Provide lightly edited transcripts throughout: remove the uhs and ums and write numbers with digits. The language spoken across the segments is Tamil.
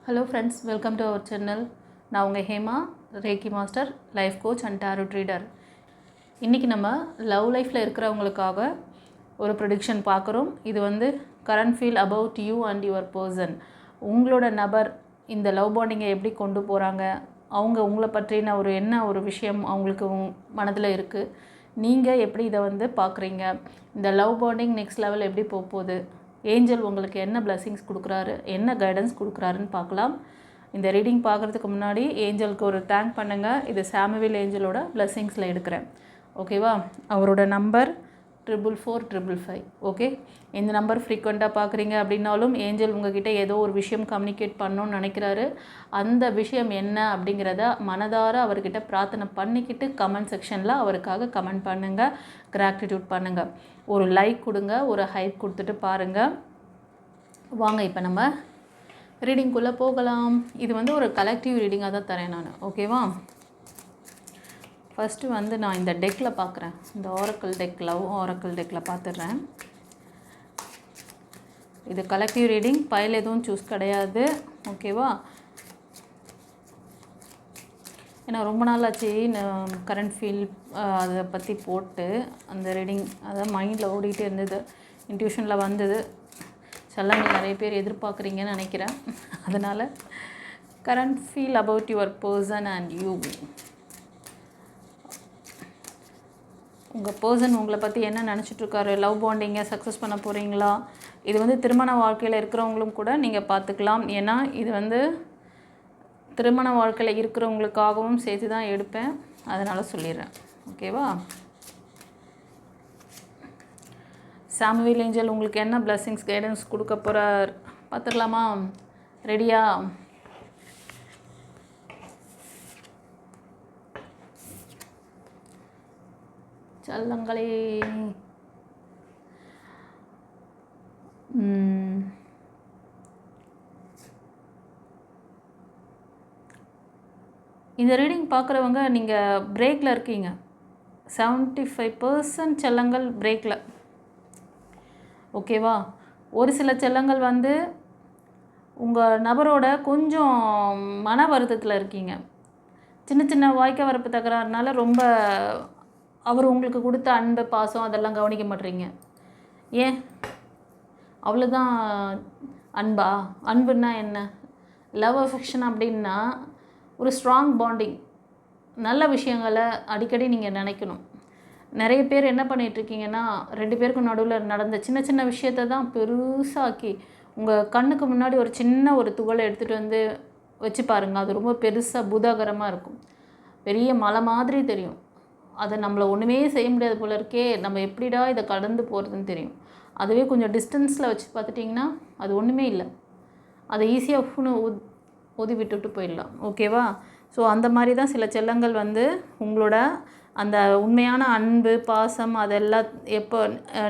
Hello friends, welcome to our channel. நான் உங்கள் Hema, ரேக்கி master, life coach and tarot ட்ரீடர். இன்றைக்கி நம்ம லவ் லைஃப்பில் இருக்கிறவங்களுக்காக ஒரு ப்ரெடிக்ஷன் பார்க்குறோம். இது வந்து current feel about you and your person. உங்களோட நபர் இந்த லவ் பாண்டிங்கை எப்படி கொண்டு போகிறாங்க, அவங்க உங்களை பற்றின ஒரு விஷயம் அவங்களுக்கு மனதில் இருக்குது, நீங்கள் எப்படி இதை வந்து பார்க்குறீங்க, இந்த லவ் பாண்டிங் நெக்ஸ்ட் லெவல் எப்படி போகுது, ஏஞ்சல் உங்களுக்கு என்ன பிளெஸிங்ஸ் கொடுக்குறாரு, என்ன கைடன்ஸ் கொடுக்குறாருன்னு பார்க்கலாம். இந்த ரீடிங் பார்க்குறதுக்கு முன்னாடி ஏஞ்சலுக்கு ஒரு தேங்க் பண்ணுங்கள். இது சாமுவேல் ஏஞ்சலோட பிளெஸிங்ஸில் எடுக்கிறேன். ஓகேவா? அவரோட நம்பர் 44455. ஓகே, இந்த நம்பர் ஃப்ரீக்வெண்ட்டாக பார்க்குறீங்க அப்படின்னாலும் ஏஞ்சல் உங்ககிட்ட ஏதோ ஒரு விஷயம் கம்யூனிகேட் பண்ணணும்னு நினைக்கிறாரு. அந்த விஷயம் என்ன அப்படிங்கிறத மனதார அவர்கிட்ட பிரார்த்தனை பண்ணிக்கிட்டு கமெண்ட் செக்ஷனில் அவருக்காக கமெண்ட் பண்ணுங்கள், கிராட்டிடியூட் பண்ணுங்கள், ஒரு லைக் கொடுங்க, ஒரு ஹைப் கொடுத்துட்டு பாருங்கள். வாங்க இப்போ நம்ம ரீடிங்குள்ளே போகலாம். இது வந்து ஒரு கலெக்டிவ் ரீடிங்காக தான் தரேன் நான். ஓகேவா? ஃபஸ்ட்டு வந்து நான் இந்த டெக்கில் பார்க்குறேன். இந்த ஆரக்கிள் டெக், லவ் ஆரக்கிள் டெக்கில் பார்த்துடுறேன். இது கலெக்டிவ் ரீடிங், பைல் எதுவும் சூஸ் கிடையாது. ஓகேவா? ஏன்னா ரொம்ப நாள் ஆச்சு நான் கரண்ட் ஃபீல் அதை பற்றி போட்டு அந்த ரீடிங் அதாவது மைண்டில் ஓடிக்கிட்டே இருந்தது, இன்ட்யூஷனில் வந்தது. செல்லங்கள் நிறைய பேர் எதிர்பார்க்குறீங்கன்னு நினைக்கிறேன். அதனால் current feel about your person and you. உங்கள் பர்சன் உங்களை பற்றி என்ன நினச்சிட்ருக்காரு, லவ் பாண்டிங்கை சக்ஸஸ் பண்ண போகிறீங்களா? இது வந்து திருமண வாழ்க்கையில் இருக்கிறவங்களும் கூட நீங்கள் பார்த்துக்கலாம். ஏன்னா இது வந்து திருமண வாழ்க்கையில் இருக்கிறவங்களுக்காகவும் சேர்த்து தான் எடுப்பேன், அதனால் சொல்லிடுறேன். ஓகேவா? சாமுவேல் ஏஞ்சல் உங்களுக்கு என்ன பிளெஸிங்ஸ் கைடன்ஸ் கொடுக்க போகிறார் பார்த்துக்கலாமா? ரெடியா? செல்லங்களே, இந்த ரீடிங் பார்க்குறவங்க நீங்கள் பிரேக்கில் இருக்கீங்க. 75% செல்லங்கள் பிரேக்கில். ஓகேவா? ஒரு சில செல்லங்கள் வந்து உங்கள் நபரோட கொஞ்சம் மன வருத்தத்தில் இருக்கீங்க. சின்ன சின்ன வாய்க்க வரப்பு தகராறுனால ரொம்ப அவர் உங்களுக்கு கொடுத்த அன்பு பாசம் அதெல்லாம் கவனிக்க மாட்டீங்க. ஏன்? அவ்வளோதான் அன்பா? அன்புன்னா என்ன? லவ் அஃபெக்ஷன் அப்படின்னா ஒரு ஸ்ட்ராங் பாண்டிங், நல்ல விஷயங்களை அடிக்கடி நீங்கள் நினைக்கணும். நிறைய பேர் என்ன பண்ணிகிட்ருக்கீங்கன்னா, 2 பேருக்கும் நடுவில் நடந்த சின்ன சின்ன விஷயத்தை தான் பெருசாக்கி உங்கள் கண்ணுக்கு முன்னாடி ஒரு சின்ன ஒரு துகளை எடுத்துகிட்டு வந்து வச்சு பாருங்கள். அது ரொம்ப பெருசாக பூதாகரமாக இருக்கும், பெரிய மலை மாதிரி தெரியும். அதை நம்மளை ஒன்றுமே செய்ய முடியாது போல இருக்கே, நம்ம எப்படிடா இதை கடந்து போகிறதுன்னு தெரியும். அதுவே கொஞ்சம் டிஸ்டன்ஸில் வச்சு பார்த்துட்டிங்கன்னா அது ஒன்றுமே இல்லை, அதை ஈஸியாக ஊதி விட்டுட்டு போயிடலாம். ஓகேவா? ஸோ அந்த மாதிரி தான் சில செல்லங்கள் வந்து உங்களோட அந்த உண்மையான அன்பு பாசம் அதெல்லாம் எப்போ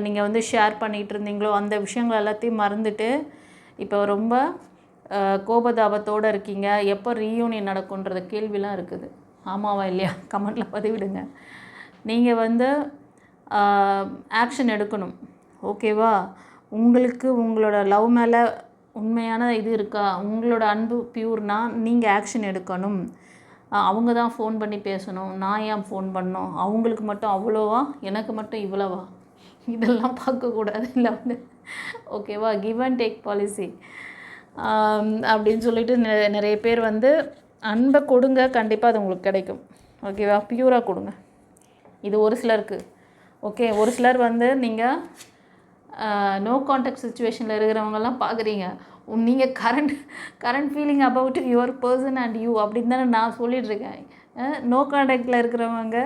நீங்கள் வந்து ஷேர் பண்ணிகிட்டு இருந்தீங்களோ அந்த விஷயங்கள் எல்லாத்தையும் மறந்துட்டு இப்போ ரொம்ப கோபதாபத்தோடு இருக்கீங்க. எப்போ ரீயூனியன் நடக்கும்ன்ற கேள்விலாம் இருக்குது. ஆமாவா இல்லையா? கமெண்ட்டில் பதிவிடுங்க. நீங்கள் வந்து ஆக்ஷன் எடுக்கணும். ஓகேவா? உங்களுக்கு உங்களோட லவ் மேலே உண்மையான இது இருக்கா, உங்களோட அன்பு பியூர்னா நீங்கள் ஆக்ஷன் எடுக்கணும். அவங்க தான் ஃபோன் பண்ணி பேசணும், நான் ஏன் ஃபோன் பண்ணோம், அவங்களுக்கு மட்டும் அவ்வளோவா, எனக்கு மட்டும் இவ்வளவா, இதெல்லாம் பார்க்கக்கூடாது. இல்லை வந்து ஓகேவா, கிவ் அண்ட் டேக் பாலிசி அப்படின்னு சொல்லிட்டு நிறைய பேர் வந்து அன்பை கொடுங்க, கண்டிப்பாக அது உங்களுக்கு கிடைக்கும். ஓகேவா? பியூராக கொடுங்க. இது ஒரு சிலருக்கு. ஓகே, ஒரு சிலர் வந்து நீங்கள் நோ கான்டாக்ட் சுச்சுவேஷனில் இருக்கிறவங்கெல்லாம் பார்க்குறீங்க. நீங்கள் current feeling about your person and you அப்படின்னு தானே நான் சொல்லிகிட்ருக்கேன். நோ கான்டாக்டில் இருக்கிறவங்க,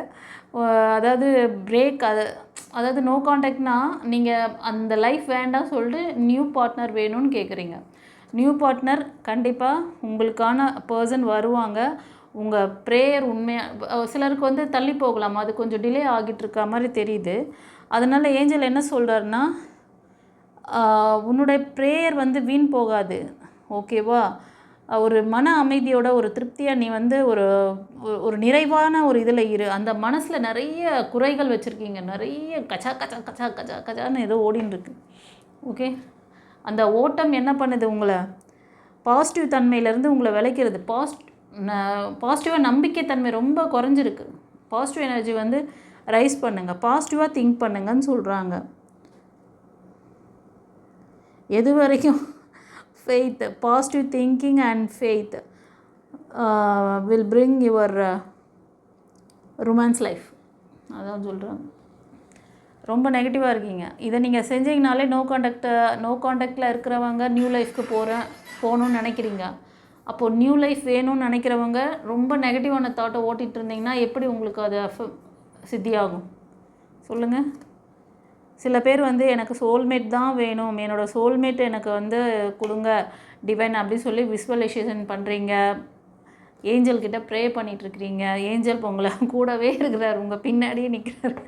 அதாவது பிரேக், அதாவது நோ கான்டாக்ட்னால் நீங்கள் அந்த லைஃப் வேண்டாம் சொல்லிட்டு நியூ பார்ட்னர் வேணும்னு கேட்குறீங்க. நியூ பார்ட்னர் கண்டிப்பாக உங்களுக்கான பர்சன் வருவாங்க. உங்கள் ப்ரேயர் உண்மையாக சிலருக்கு வந்து தள்ளி போகலாம், அது கொஞ்சம் டிலே ஆகிட்டு இருக்க மாதிரி தெரியுது. அதனால் ஏஞ்சல் என்ன சொல்கிறாருன்னா, உன்னுடைய ப்ரேயர் வந்து வீண் போகாது. ஓகேவா? ஒரு மன அமைதியோட ஒரு திருப்தியாக நீ வந்து ஒரு நிறைவான ஒரு இதில் இரு. அந்த மனசில் நிறைய குறைகள் வச்சுருக்கீங்க, நிறைய கச்சா கச்சா கச்சா கச்சா கச்சான்னு ஏதோ ஓடின்னு இருக்கு. ஓகே, அந்த ஓட்டம் என்ன பண்ணுது உங்களை, பாசிட்டிவ் தன்மையிலேருந்து உங்களை விளைக்கிறது. பாசிட்டிவாக நம்பிக்கைத்தன்மை ரொம்ப குறைஞ்சிருக்கு. பாசிட்டிவ் எனர்ஜி வந்து ரைஸ் பண்ணுங்கள், பாசிட்டிவாக திங்க் பண்ணுங்கன்னு சொல்கிறாங்க. எது வரைக்கும் faith, positive thinking and faith will bring your romance life. அதான் சொல்கிறாங்க. ரொம்ப நெகட்டிவாக இருக்கீங்க. இதை நீங்கள் செஞ்சீங்கனாலே நோ காண்டாக்டில் இருக்கிறவங்க நியூ லைஃப்க்கு போகணுன்னு நினைக்கிறீங்க. அப்போது நியூ லைஃப் வேணும்னு நினைக்கிறவங்க ரொம்ப நெகட்டிவான தாட்டை ஓட்டிகிட்டு இருந்தீங்கன்னா எப்படி உங்களுக்கு அது சித்தியாகும் சொல்லுங்கள்? சில பேர் வந்து எனக்கு சோல்மேட் தான் வேணும், என்னோடய சோல்மேட் எனக்கு வந்து கொடுங்க டிவைன் அப்படின்னு சொல்லி விஸ்வலைசேஷன் பண்ணுறீங்க, ஏஞ்சல்கிட்ட ப்ரே பண்ணிகிட்ருக்கிறீங்க. ஏஞ்சல் உங்களை கூடவே இருக்கிறார், உங்கள் பின்னாடியே நிற்கிறார்.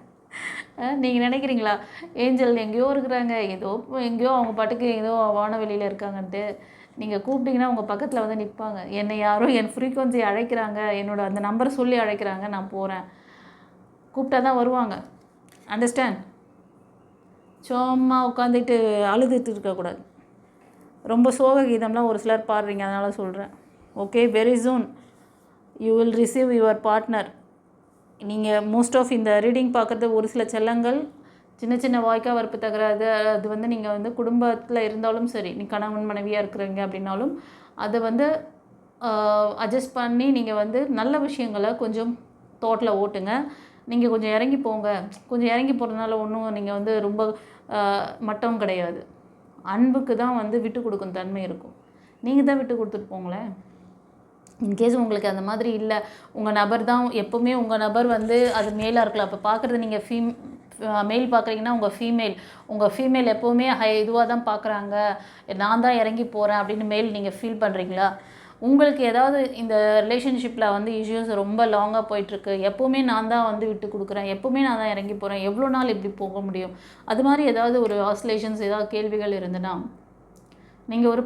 நீங்கள் நினைக்கிறீங்களா ஏஞ்சல் எங்கேயோ இருக்கிறாங்க, எங்கேயோ அவங்க பாட்டுக்கு ஏதோ வானவெளியில் இருக்காங்கன்ட்டு? நீங்கள் கூப்பிட்டிங்கன்னா உங்கள் பக்கத்தில் வந்து நிற்பாங்க. என்னை யாரோ என் ஃப்ரீக்வன்சி அழைக்கிறாங்க, என்னோடய அந்த நம்பரை சொல்லி அழைக்கிறாங்க, நான் போகிறேன். கூப்பிட்டா தான் வருவாங்க. அண்டர்ஸ்டாண்ட்? சும்மா உட்காந்துட்டு அழுதுட்டு இருக்கக்கூடாது. ரொம்ப சோக கீதம்லாம் ஒரு சிலர் பாடுறீங்க, அதனால் சொல்கிறேன். Okay, very soon you will receive your partner. நீங்கள் மோஸ்ட் ஆஃப் இந்த ரீடிங் பார்க்குறது ஒரு சில செல்லங்கள் சின்ன சின்ன வாய்க்கா வரப்பு தகராது, அது வந்து நீங்கள் வந்து குடும்பத்தில் இருந்தாலும் சரி, நீ கணவன் மனைவியாக இருக்கிறீங்க அப்படின்னாலும் அதை வந்து அட்ஜஸ்ட் பண்ணி நீங்கள் வந்து நல்ல விஷயங்களை கொஞ்சம் தோட்டில் ஓட்டுங்க. நீங்கள் கொஞ்சம் இறங்கி போங்க. கொஞ்சம் இறங்கி போகிறதுனால ஒன்றும் நீங்கள் வந்து ரொம்ப மட்டம் கிடையாது. அன்புக்கு தான் வந்து விட்டு கொடுக்கும் தன்மை இருக்கும். நீங்கள் தான் விட்டு கொடுத்துட்டு போங்களேன். இன்கேஸ் உங்களுக்கு அந்த மாதிரி இல்லை, உங்கள் நபர் தான் எப்போவுமே உங்கள் நபர் வந்து அது மேலாக இருக்கலாம். அப்போ பார்க்குறது நீங்கள் மெயில் பார்க்குறீங்கன்னா உங்கள் ஃபீமேல் எப்போவுமே இதுவாக தான் பார்க்குறாங்க, நான் தான் இறங்கி போகிறேன் அப்படின்னு மேல் நீங்கள் ஃபீல் பண்ணுறீங்களா? உங்களுக்கு ஏதாவது இந்த ரிலேஷன்ஷிப்பில் வந்து இஷ்யூஸ் ரொம்ப லாங்காக போயிட்டுருக்கு, எப்போவுமே நான் தான் வந்து விட்டு கொடுக்குறேன், எப்போவுமே நான் தான் இறங்கி போகிறேன், எவ்வளோ நாள் இப்படி போக முடியும், அது மாதிரி ஏதாவது ஒரு ஆசிலேஷன்ஸ் ஏதாவது கேள்விகள் இருந்ததுன்னா நீங்கள் ஒரு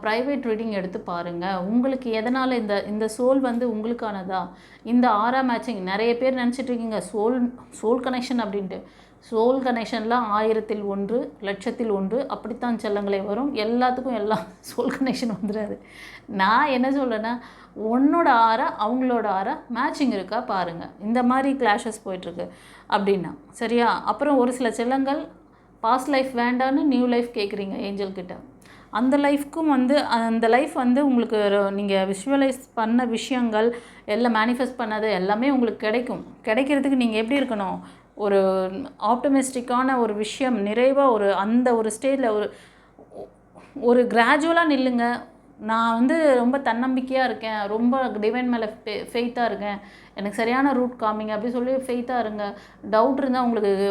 ப்ரைவேட் ரீடிங் எடுத்து பாருங்கள். உங்களுக்கு எதனால் இந்த சோல் வந்து உங்களுக்கானதா? இந்த ஆரா மேட்சிங் நிறைய பேர் நினச்சிட்ருக்கீங்க சோல் கனெக்ஷன் அப்படின்ட்டு. சோல் கனெக்ஷன்லாம் 1000ல் 1 லட்சத்தில் 1 அப்படித்தான் செல்லங்களே வரும். எல்லாத்துக்கும் எல்லாம் சோல் கனெக்ஷன் வந்துடாது. நான் என்ன சொல்கிறேன்னா, உன்னோட ஆரா அவங்களோட ஆரா மேட்சிங் இருக்கா பாருங்கள். இந்த மாதிரி கிளாஷஸ் போயிட்டுருக்கு அப்படின்னா சரியா? அப்புறம் ஒரு சில செல்லங்கள் பாஸ்ட் லைஃப் வேண்டான்னு நியூ லைஃப் கேட்குறீங்க ஏஞ்சல்கிட்ட. அந்த லைஃப்க்கும் வந்து அந்த லைஃப் வந்து உங்களுக்கு நீங்கள் விஷுவலைஸ் பண்ண விஷயங்கள் எல்லாம் மேனிஃபெஸ்ட் பண்ணது எல்லாமே உங்களுக்கு கிடைக்கிறதுக்கு நீங்கள் எப்படி இருக்கணும்? ஒரு ஆப்டமிஸ்டிக்கான ஒரு விஷயம் நிறைவாக அந்த ஒரு ஸ்டேஜில் ஒரு கிராஜுவலாக நில்லுங்க. நான் வந்து ரொம்ப தன்னம்பிக்கையாக இருக்கேன், ரொம்ப டிவைன் மேலே ஃபெய்த்தாக இருக்கேன், எனக்கு சரியான ரூட் காமிங்க அப்படி சொல்லி ஃபெய்த்தாக இருங்க. டவுட் இருந்தால்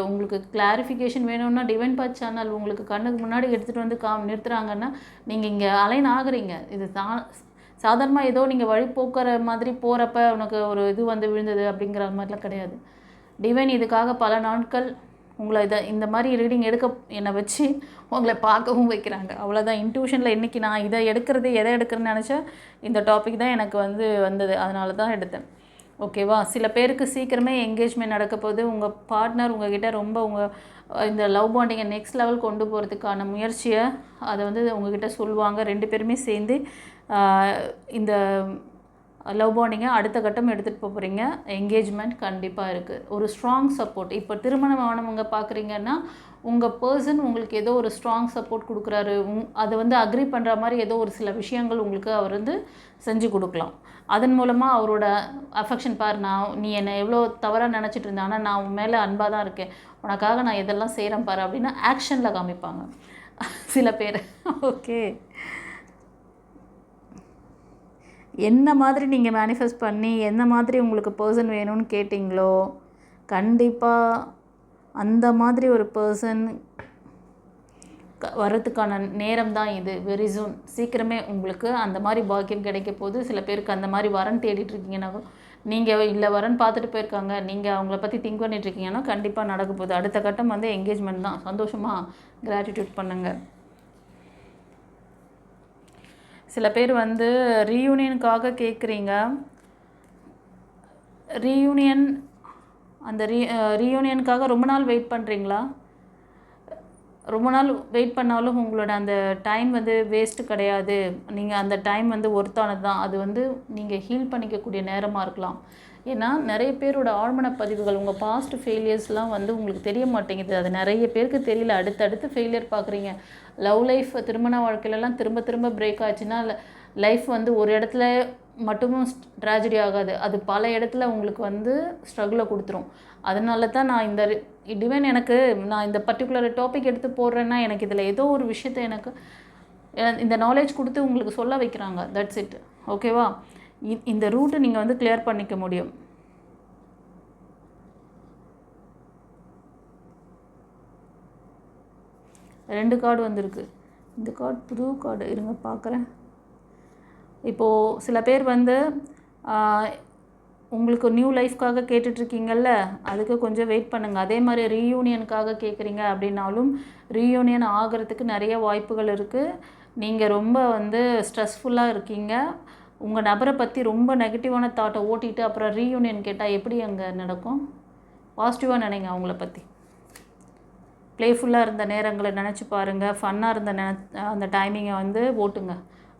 உங்களுக்கு கிளாரிஃபிகேஷன் வேணும்னா டிவைன் பாத் சேனல் உங்களுக்கு கண்ணுக்கு முன்னாடி எடுத்துகிட்டு வந்து நிறுத்துகிறாங்கன்னா நீங்கள் இங்கே அலைன் ஆகுறீங்க. இது சாதாரணமாக ஏதோ நீங்கள் வழி போக்குற மாதிரி போகிறப்ப உனக்கு ஒரு இது வந்து விழுந்தது அப்படிங்கிற மாதிரிலாம் கிடையாது. டிவைன் இதுக்காக பல நாட்கள் உங்களை இந்த மாதிரி ரீடிங் என்னை வச்சு உங்களை பார்க்கவும் வைக்கிறாங்க. அவ்வளோதான். இன்ட்யூஷனில் இன்றைக்கி நான் எதை எடுக்கிறேன்னு நினச்சேன். இந்த டாபிக் தான் எனக்கு வந்தது, அதனால தான் எடுத்தேன். ஓகேவா? சில பேருக்கு சீக்கிரமே என்கேஜ்மெண்ட் நடக்க போது. உங்கள் பார்ட்னர் உங்ககிட்ட ரொம்ப இந்த லவ் பாண்டிங்கை நெக்ஸ்ட் லெவல் கொண்டு போகிறதுக்கான முயற்சியை அதை வந்து உங்ககிட்ட சொல்லுவாங்க. 2 பேருமே சேர்ந்து இந்த லவ் பாண்டிங்கை அடுத்த கட்டம் எடுத்துகிட்டு போகிறீங்க. என்கேஜ்மெண்ட் கண்டிப்பாக இருக்குது. ஒரு ஸ்ட்ராங் சப்போர்ட். இப்போ திருமணம் ஆனவங்க பார்க்குறீங்கன்னா உங்கள் பர்சன் உங்களுக்கு ஏதோ ஒரு ஸ்ட்ராங் சப்போர்ட் கொடுக்குறாரு. அதை வந்து அக்ரி பண்ணுற மாதிரி ஏதோ ஒரு சில விஷயங்கள் உங்களுக்கு அவர் வந்து செஞ்சு கொடுக்கலாம். அதன் மூலமாக அவரோட அஃபெக்ஷன் நீ என்னை எவ்வளோ தவறாக நினச்சிட்டு இருந்தேன், ஆனால் நான் உன் மேலே அன்பாக தான் இருக்கேன், உனக்காக நான் இதெல்லாம் செய்கிறேன் பாரு அப்படின்னா ஆக்ஷனில் காமிப்பாங்க சில பேர். ஓகே, என்ன மாதிரி நீங்கள் மேனிஃபெஸ்ட் பண்ணி என்ன மாதிரி உங்களுக்கு பர்சன் வேணும்னு கேட்டிங்களோ கண்டிப்பாக அந்த மாதிரி ஒரு பர்சன் வரதுக்கான நேரம் தான் இது. வெரி சூன், சீக்கிரமே உங்களுக்கு அந்த மாதிரி பாக்கியம் கிடைக்க போது. சில பேருக்கு அந்த மாதிரி வரன் தேடிட்டுருக்கீங்கன்னா, நீங்கள் இல்லை வரன் பார்த்துட்டு போயிருக்காங்க, நீங்கள் அவங்கள பற்றி திங்க் பண்ணிட்டுருக்கீங்கன்னா கண்டிப்பாக நடக்க போகுது. அடுத்த கட்டம் வந்து என்கேஜ்மெண்ட் தான். சந்தோஷமாக கிராட்டிடியூட் பண்ணுங்கள். சில பேர் வந்து ரீயூனியனுக்காக கேட்குறீங்க. அந்த ரீயூனியனுக்காக ரொம்ப நாள் வெயிட் பண்ணுறீங்களா? ரொம்ப நாள் வெயிட் பண்ணாலும் உங்களோட அந்த டைம் வந்து வேஸ்ட்டு கிடையாது. நீங்கள் அந்த டைம் வந்து ஒர்த்தானது தான். அது வந்து நீங்கள் ஹீல் பண்ணிக்கக்கூடிய நேரமாக இருக்கலாம். ஏன்னா நிறைய பேரோட ஆழ்மன பதிவுகள், உங்கள் பாஸ்ட் ஃபெயிலியர்ஸ்லாம் வந்து உங்களுக்கு தெரிய மாட்டேங்குது. அது நிறைய பேருக்கு தெரியல. அடுத்தடுத்து ஃபெயிலியர் பார்க்குறீங்க. லவ் லைஃப், திருமண வாழ்க்கையிலலாம் திரும்ப திரும்ப பிரேக் ஆச்சுன்னா லைஃப் வந்து ஒரு இடத்துல மட்டுமும் ட்ராஜடி ஆகாது. அது பல இடத்துல உங்களுக்கு வந்து ஸ்ட்ரகிளை கொடுத்துரும். அதனால தான் நான் இந்த டிவைன் எனக்கு நான் இந்த பர்டிகுலர் டாபிக் எடுத்து போடுறேன்னா எனக்கு இதில் ஏதோ ஒரு விஷயத்தை எனக்கு இந்த நாலேஜ் கொடுத்து உங்களுக்கு சொல்ல வைக்கிறாங்க. That's it. ஓகேவா? இந்த ரூட்டை நீங்கள் வந்து கிளியர் பண்ணிக்க முடியும். ரெண்டு கார்டு வந்திருக்கு. இந்த கார்டு புது கார்டு, இருங்க பார்க்குறேன். இப்போது சில பேர் வந்து உங்களுக்கு நியூ லைஃப்காக கேட்டுட்ருக்கீங்கள்ல, அதுக்கு கொஞ்சம் வெயிட் பண்ணுங்கள். அதே மாதிரி ரீயூனியனுக்காக கேட்குறீங்க அப்படின்னாலும் ரீயூனியன் ஆகிறதுக்கு நிறைய வாய்ப்புகள் இருக்குது. நீங்கள் ரொம்ப வந்து ஸ்ட்ரெஸ்ஃபுல்லாக இருக்கீங்க. உங்கள் நபரை பற்றி ரொம்ப நெகட்டிவான தாட்டை ஓட்டிட்டு அப்புறம் ரீயூனியன் கேட்டால் எப்படி அங்கே நடக்கும்? பாசிட்டிவாக நினைங்க. அவங்கள பற்றி ப்ளேஃபுல்லாக இருந்த நேரங்களை நினச்சி பாருங்கள். ஃபன்னாக இருந்த அந்த டைமிங்கை வந்து ஓட்டுங்க.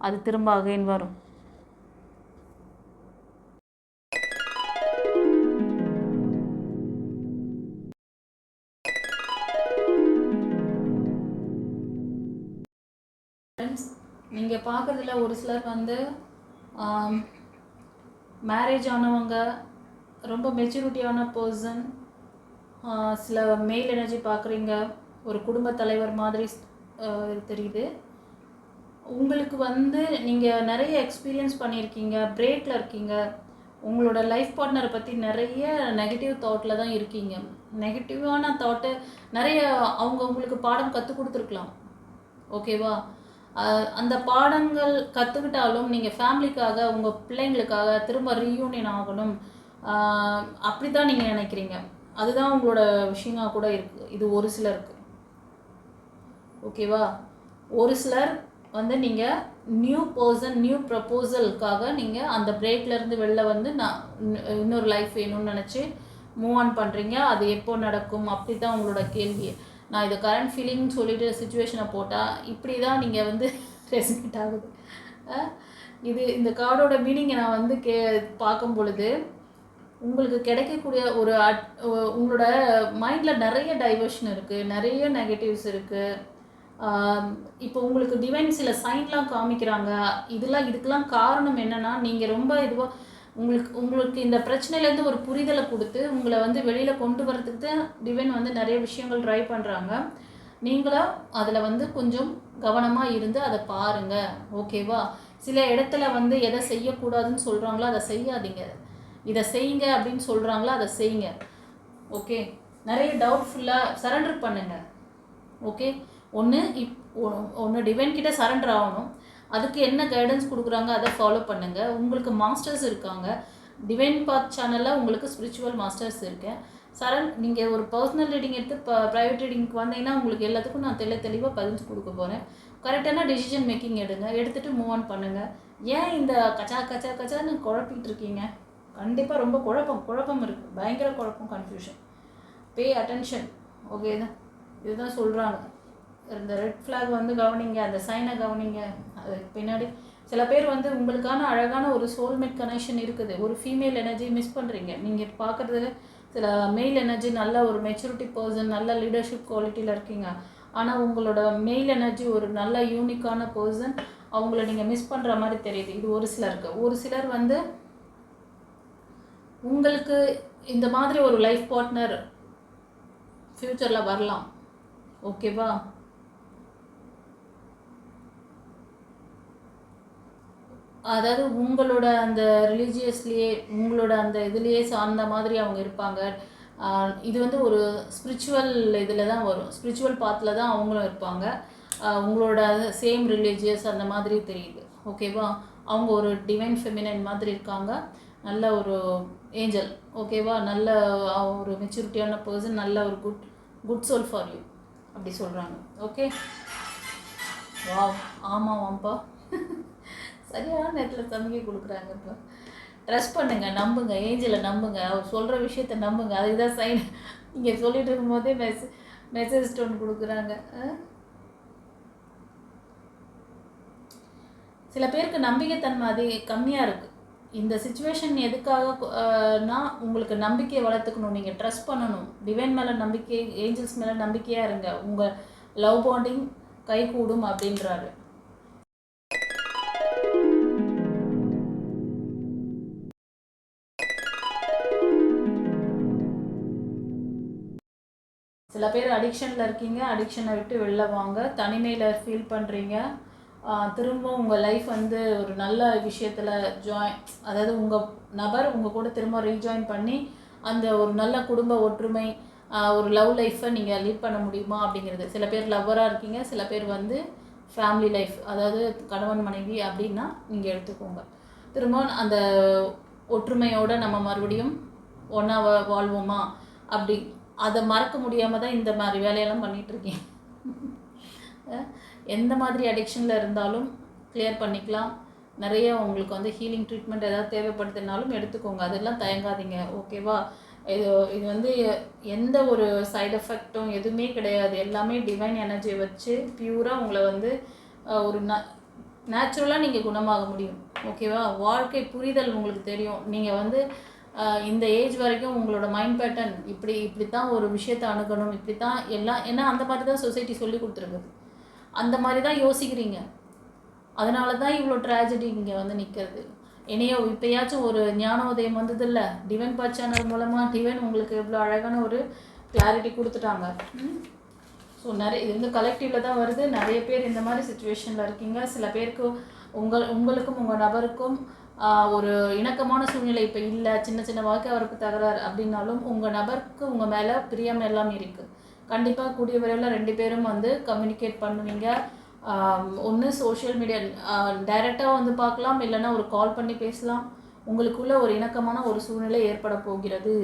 அது திரும்ப அகைன் வரும். நீங்கள் பார்க்குறதுல ஒரு சிலர் வந்து மேரேஜ் ஆனவங்க, ரொம்ப மெச்சூரிட்டியான பர்சன், சில மெயில் எனர்ஜி பார்க்குறீங்க, ஒரு குடும்ப தலைவர் மாதிரி தெரியுது. உங்களுக்கு வந்து நீங்கள் நிறைய எக்ஸ்பீரியன்ஸ் பண்ணியிருக்கீங்க, பிரேக்கில் இருக்கீங்க. உங்களோட லைஃப் பார்ட்னரை பற்றி நிறைய நெகட்டிவ் தாட்டில் தான் இருக்கீங்க. நெகட்டிவான தாட்டு நிறைய அவங்க உங்களுக்கு பாடம் கற்றுக் கொடுத்துருக்கலாம். ஓகேவா? அந்த பாடங்கள் கற்றுக்கிட்டாலும் நீங்கள் ஃபேமிலிக்காக, உங்கள் பிள்ளைங்களுக்காக திரும்ப ரீயூனியன் ஆகணும் அப்படி தான் நீங்கள் நினைக்கிறீங்க. அதுதான் உங்களோட விஷயமாக கூட இருக்குது. இது ஒரு சிலருக்கு. ஓகேவா? ஒரு சிலர் வந்து நீங்கள் நியூ பர்சன், நியூ ப்ரப்போசலுக்காக நீங்கள் அந்த பிரேக்லேருந்து வெளில வந்து நான் இன்னொரு லைஃப் வேணும்னு நினச்சி மூவ் ஆன் பண்ணுறீங்க. அது எப்போ நடக்கும்? அப்படி தான் உங்களோட கேள்வி. நான் இதை கரண்ட் ஃபீலிங்னு சொல்லிட்டு சுச்சுவேஷனை போட்டால் இப்படி தான் நீங்கள் வந்து ரெசினேட் ஆகுது. இந்த கார்டோட மீனிங்கை நான் வந்து பார்க்கும் பொழுது உங்களுக்கு கிடைக்கக்கூடிய உங்களோட மைண்டில் நிறைய டைவர்ஷன் இருக்குது, நிறைய நெகட்டிவ்ஸ் இருக்குது. இப்போ உங்களுக்கு டிவைன் சில சைன்லாம் காமிக்கிறாங்க. இதுக்கெல்லாம் காரணம் என்னென்னா, நீங்கள் ரொம்ப இதுவாக உங்களுக்கு இந்த பிரச்சனையிலேருந்து ஒரு புரிதலை கொடுத்து உங்களை வந்து வெளியில் கொண்டு வரதுக்கு தான் டிவைன் வந்து நிறைய விஷயங்கள் ட்ரை பண்ணுறாங்க. நீங்களும் அதில் வந்து கொஞ்சம் கவனமாக இருந்து அதை பாருங்கள். ஓகேவா? சில இடத்துல வந்து எதை செய்யக்கூடாதுன்னு சொல்கிறாங்களோ அதை செய்யாதீங்க. இதை செய்யுங்க அப்படின்னு சொல்கிறாங்களோ அதை செய்யுங்க. ஓகே? நிறைய டவுட்ஃபுல்லாக சரண்டர் பண்ணுங்கள். ஓகே? ஒன்று டிவைன் கிட்ட சரண்டர் ஆகணும். அதுக்கு என்ன கைடன்ஸ் கொடுக்குறாங்க அதை ஃபாலோ பண்ணுங்கள். உங்களுக்கு மாஸ்டர்ஸ் இருக்காங்க. டிவைன் பாத் சேனலில் உங்களுக்கு ஸ்பிரிச்சுவல் மாஸ்டர்ஸ் இருக்கேன். நீங்கள் ஒரு பர்சனல் ரீடிங் எடுத்து ப்ரைவேட் ரீடிங்க்கு வந்தீங்கன்னா உங்களுக்கு எல்லாத்துக்கும் நான் தெளிவாக பதில் கொடுக்க போகிறேன். கரெக்டான டெசிஷன் மேக்கிங் எடுத்துகிட்டு மூவ் ஆன் பண்ணுங்கள். ஏன் இந்த கச்சான்னு குழப்பிட்டு இருக்கீங்க? கண்டிப்பாக ரொம்ப குழப்பம் இருக்குது. பயங்கர குழப்பம், கன்ஃபியூஷன். Pay attention. ஓகே தான், இதுதான் சொல்கிறாங்க. இந்த ரெட் ஃப்ளாக் வந்து கவனிங்க, அந்த சைனை கவனிங்க. அதுக்கு பின்னாடி சில பேர் வந்து உங்களுக்கான அழகான ஒரு சோல்மேட் கனெக்ஷன் இருக்குது. ஒரு ஃபீமேல் எனர்ஜி மிஸ் பண்ணுறீங்க. நீங்கள் பார்க்குறது சில மெயில் எனர்ஜி, நல்ல ஒரு மெச்சூரிட்டி பர்சன், நல்ல லீடர்ஷிப் குவாலிட்டியில் இருக்கீங்க. ஆனால் உங்களோட மெயில் எனர்ஜி ஒரு நல்ல யூனிக்கான பர்சன், அவங்கள நீங்கள் மிஸ் பண்ணுற மாதிரி தெரியுது. இது ஒரு சிலருக்கு. ஒரு சிலர் வந்து உங்களுக்கு இந்த மாதிரி ஒரு லைஃப் பார்ட்னர் ஃப்யூச்சரில் வரலாம். ஓகேவா? அதாவது உங்களோட அந்த ரிலீஜியஸ்லேயே, உங்களோட அந்த இதுலேயே சார்ந்த மாதிரி அவங்க இருப்பாங்க. இது வந்து ஒரு ஸ்பிரிச்சுவல் இதில் தான் வரும். ஸ்பிரிச்சுவல் பாத்தில் தான் அவங்களும் இருப்பாங்க. உங்களோட சேம் ரிலீஜியஸ் அந்த மாதிரி தெரியுது. ஓகேவா? அவங்க ஒரு டிவைன் ஃபெமினைன் மாதிரி இருக்காங்க. நல்ல ஒரு ஏஞ்சல். ஓகேவா? நல்ல ஒரு மெச்சூரிட்டியான பர்சன், நல்ல ஒரு குட் சோல் ஃபார் யூ அப்படி சொல்கிறாங்க. ஓகே? வாவ், ஆமாவாம்ப்பா. சரியான நேரத்தில் தம்பிக்கை கொடுக்குறாங்க. இப்போ ட்ரஸ்ட் பண்ணுங்கள், நம்புங்க, ஏஞ்சலை நம்புங்க, அவர் சொல்கிற விஷயத்த நம்புங்க. அதுதான் சைன். இங்கே சொல்லிட்டு இருக்கும்போதே மெசேஜ் ஸ்டோன் கொடுக்குறாங்க. சில பேருக்கு நம்பிக்கைத்தன்மை கம்மியாக இருக்குது. இந்த சுச்சுவேஷன் எதுக்காகனா உங்களுக்கு நம்பிக்கையை வளர்த்துக்கணும், நீங்கள் ட்ரஸ்ட் பண்ணணும், டிவைன் மேலே நம்பிக்கை, ஏஞ்சல்ஸ் மேலே நம்பிக்கையாக இருங்க, உங்கள் லவ் பாண்டிங் கைகூடும் அப்படின்றாரு. சில பேர் அடிக்ஷனில் இருக்கீங்க, அடிக்ஷனை விட்டு வெளில வாங்க. தனிமையில் ஃபீல் பண்ணுறீங்க, திரும்ப உங்கள் லைஃப் வந்து ஒரு நல்ல விஷயத்தில் அதாவது உங்கள் நபர் உங்கள் கூட திரும்ப ரீஜாயின் பண்ணி அந்த ஒரு நல்ல குடும்ப ஒற்றுமை, ஒரு லவ் லைஃப்பை நீங்கள் லீட் பண்ண முடியுமா அப்படிங்கிறது. சில பேர் லவ்வராக இருக்கீங்க, சில பேர் வந்து ஃபேமிலி லைஃப், அதாவது கணவன் மனைவி அப்படின்னா நீங்கள் எடுத்துக்கோங்க. திரும்ப அந்த ஒற்றுமையோடு நம்ம மறுபடியும் ஒன்றா வாழ்வோமா அப்படி அதை மறக்க முடியாமல் தான் இந்த மாதிரி வேலையெல்லாம் பண்ணிகிட்ருக்கேன். எந்த மாதிரி அடிக்ஷனில் இருந்தாலும் கிளியர் பண்ணிக்கலாம். நிறைய உங்களுக்கு வந்து ஹீலிங் ட்ரீட்மெண்ட் ஏதாவது தேவைப்படுதுனாலும் எடுத்துக்கோங்க, அதெல்லாம் தயங்காதீங்க. ஓகேவா? இது வந்து எந்த ஒரு சைடு எஃபெக்டும் எதுவுமே கிடையாது. எல்லாமே டிவைன் எனர்ஜியை வச்சு பியூராக உங்களை வந்து ஒரு நேச்சுரலாக நீங்கள் குணமாக முடியும். ஓகேவா? வாழ்க்கை புரிதல் உங்களுக்கு தெரியும். நீங்கள் வந்து இந்த ஏஜ் வரைக்கும் உங்களோட மைண்ட் பேட்டர்ன் இப்படி தான் ஒரு விஷயத்தை அணுகணும், இப்படி தான் எல்லாம், ஏன்னா அந்த மாதிரி தான் சொசைட்டி சொல்லி கொடுத்துருக்குது, அந்த மாதிரி தான் யோசிக்கிறீங்க. அதனால தான் இவ்வளோ ட்ராஜடி இங்கே வந்து நிற்கிறது. என்னையோ இப்போயாச்சும் ஒரு ஞானோதயம் வந்தது இல்லை, டிவைன் பாத் சேனல் மூலமாக டிவைன் உங்களுக்கு இவ்வளோ அழகான ஒரு கிளாரிட்டி கொடுத்துட்டாங்க. ஸோ இது வந்து கலெக்டிவில் தான் வருது. நிறைய பேர் இந்த மாதிரி சுச்சுவேஷனில் இருக்கீங்க. சில பேருக்கு உங்களுக்கும் உங்கள் நபருக்கும் ஒரு இணக்கமான சூழ்நிலை இப்போ இல்லை, சின்ன சின்ன வாழ்க்கை வரப்பு தகராறு அப்படின்னாலும் உங்கள் நபருக்கு உங்கள் மேலே பிரியம் எல்லாம் இருக்குது. கண்டிப்பாக கூடிய வரையில் 2 பேரும் வந்து கம்யூனிகேட் பண்ணுவீங்க. ஒன்று சோஷியல் மீடியா டைரெக்டாக வந்து பார்க்கலாம், இல்லைன்னா ஒரு கால் பண்ணி பேசலாம். உங்களுக்குள்ள ஒரு இணக்கமான ஒரு சூழ்நிலை ஏற்பட போகிறது.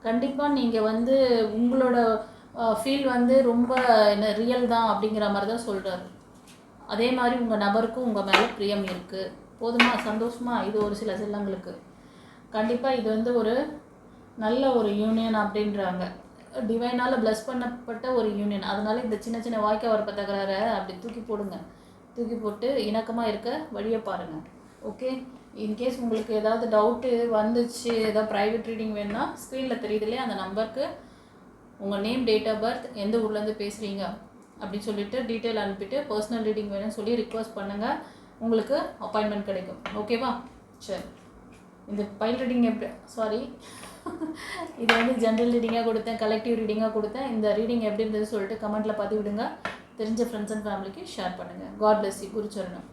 கண்டிப்பாக நீங்கள் வந்து உங்களோட ஃபீல் வந்து ரொம்ப ரியல் தான் அப்படிங்கிற மாதிரி தான் சொல்கிறாரு. அதே மாதிரி உங்கள் நபருக்கும் உங்கள் மேலே பிரியம் இருக்குது. போதுமா? சந்தோஷமா? இது ஒரு சில செல்லங்களுக்கு கண்டிப்பாக இது வந்து ஒரு நல்ல ஒரு யூனியன் அப்படின்றாங்க. டிவைனால் ப்ளஸ் பண்ணப்பட்ட ஒரு யூனியன். அதனால் இந்த சின்ன சின்ன வாய்க்கை வரப்ப தகராறு அப்படி தூக்கி போடுங்க. தூக்கி போட்டு இணக்கமாக இருக்க வழியை பாருங்கள். ஓகே? இன்கேஸ் உங்களுக்கு ஏதாவது டவுட்டு வந்துச்சு, ஏதாவது ப்ரைவேட் ரீடிங் வேணும்னா ஸ்க்ரீனில் தெரியுது இல்லையா, அந்த நம்பருக்கு உங்கள் நேம், டேட் ஆஃப் பர்த், எந்த ஊர்லேருந்து பேசுகிறீங்க அப்படின்னு சொல்லிவிட்டு டீட்டெயில் அனுப்பிட்டு பர்சனல் ரீடிங் வேணும்னு சொல்லி ரிக்வஸ்ட் பண்ணுங்கள். உங்களுக்கு அப்பாயின்மெண்ட் கிடைக்கும். ஓகேவா? சரி, இந்த பைல் ரீடிங் இது வந்து ஜென்ரல் ரீடிங்காக கொடுத்தேன், கலெக்டிவ் ரீடிங்காக கொடுத்தேன். இந்த ரீடிங் எப்படி இருந்தது சொல்லிட்டு கமெண்ட்டில் பதிவிடுங்க. தெரிஞ்ச ஃப்ரெண்ட்ஸ் அண்ட் ஃபேமிலிக்கு ஷேர் பண்ணுங்கள். God bless you. குருச்சரணம்.